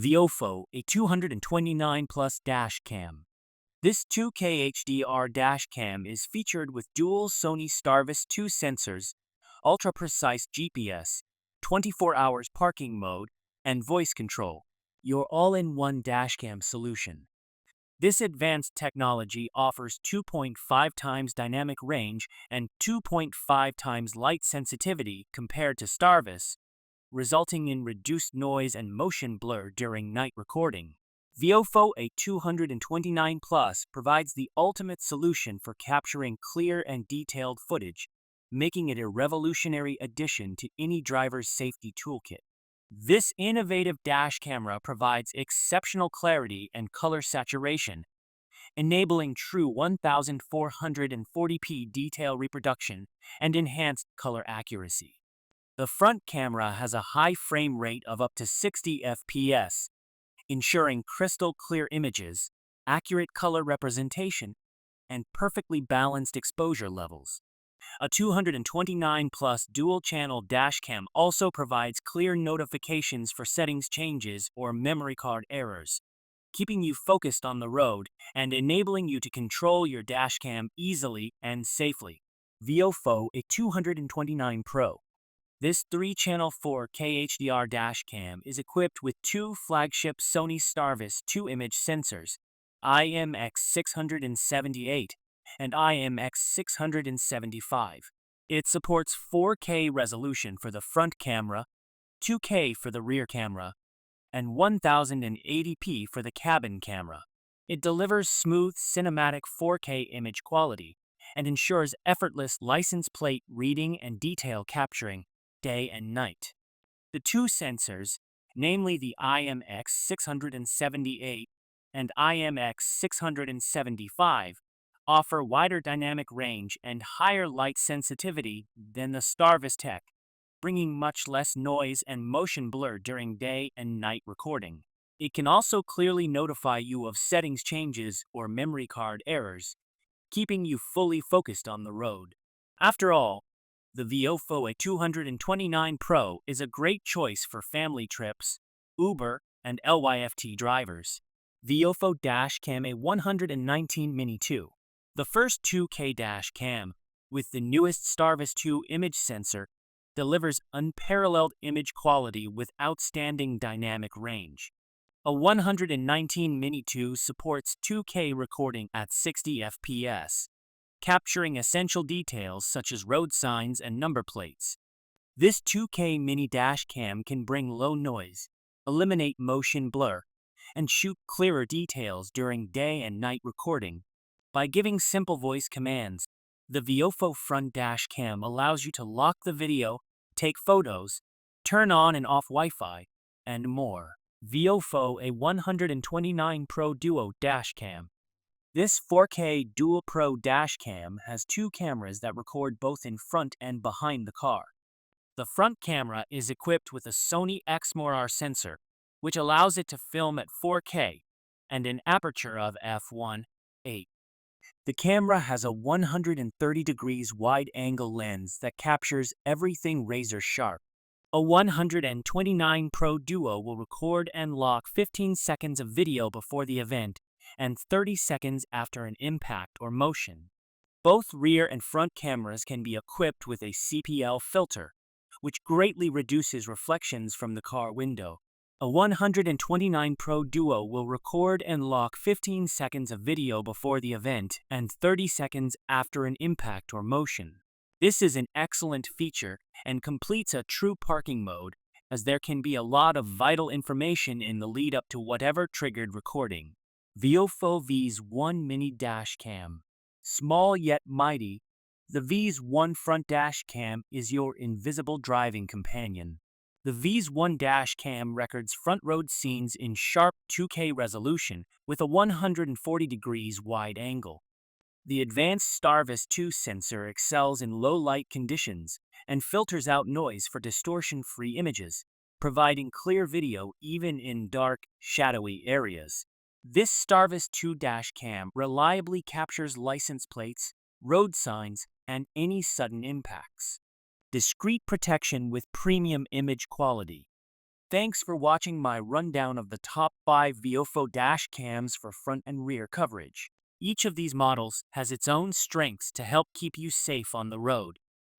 VIOFO, a 229 plus dash cam. This 2K HDR dash cam is featured with dual Sony Starvis 2 sensors, ultra-precise GPS, 24 hours parking mode, and voice control, your all-in-one dashcam solution. This advanced technology offers 2.5 times dynamic range and 2.5 times light sensitivity compared to Starvis, resulting in reduced noise and motion blur during night recording. VIOFO A229 Plus provides the ultimate solution for capturing clear and detailed footage, making it a revolutionary addition to any driver's safety toolkit. This innovative dash camera provides exceptional clarity and color saturation, enabling true 1440p detail reproduction and enhanced color accuracy. The front camera has a high frame rate of up to 60 FPS, ensuring crystal clear images, accurate color representation, and perfectly balanced exposure levels. A 229 plus dual-channel dashcam also provides clear notifications for settings changes or memory card errors, keeping you focused on the road and enabling you to control your dashcam easily and safely. VIOFO A229 Pro. This 3-channel 4K HDR dashcam is equipped with two flagship Sony Starvis 2-image sensors, IMX678 and IMX675. It supports 4K resolution for the front camera, 2K for the rear camera, and 1080p for the cabin camera. It delivers smooth cinematic 4K image quality and ensures effortless license plate reading and detail capturing day and night. The two sensors, namely the IMX678 and IMX675, offer wider dynamic range and higher light sensitivity than the Starvis tech, bringing much less noise and motion blur during day and night recording. It can also clearly notify you of settings changes or memory card errors, keeping you fully focused on the road. After all, the VIOFO A229 Pro is a great choice for family trips, Uber, and LYFT drivers. VIOFO Dashcam A119 Mini 2. The first 2K dash cam, with the newest Starvis 2 image sensor, delivers unparalleled image quality with outstanding dynamic range. A 119 Mini 2 supports 2K recording at 60 FPS, capturing essential details such as road signs and number plates. This 2K mini dash cam can bring low noise, eliminate motion blur, and shoot clearer details during day and night recording. By giving simple voice commands, the VIOFO front dash cam allows you to lock the video, take photos, turn on and off Wi-Fi, and more. VIOFO A129 Pro Duo Dash Cam. This 4K Dual Pro dash cam has two cameras that record both in front and behind the car. The front camera is equipped with a Sony Exmor sensor, which allows it to film at 4K and an aperture of f1.8. The camera has a 130 degrees wide-angle lens that captures everything razor sharp. A 129 Pro Duo will record and lock 15 seconds of video before the event and 30 seconds after an impact or motion. Both rear and front cameras can be equipped with a CPL filter, which greatly reduces reflections from the car window. A 129 Pro Duo will record and lock 15 seconds of video before the event and 30 seconds after an impact or motion. This is an excellent feature and completes a true parking mode, as there can be a lot of vital information in the lead up to whatever triggered recording. VIOFO VS1 Mini Dash Cam. Small yet mighty, the VS1 front dash cam is your invisible driving companion. The VS1 dash cam records front road scenes in sharp 2K resolution with a 140 degrees wide angle. The advanced Starvis 2 sensor excels in low light conditions and filters out noise for distortion-free images, providing clear video even in dark, shadowy areas. This Starvis 2 dash cam reliably captures license plates, road signs, and any sudden impacts. Discrete protection with premium image quality. Thanks for watching my rundown of the top 5 VIOFO dash cams for front and rear coverage. Each of these models has its own strengths to help keep you safe on the road.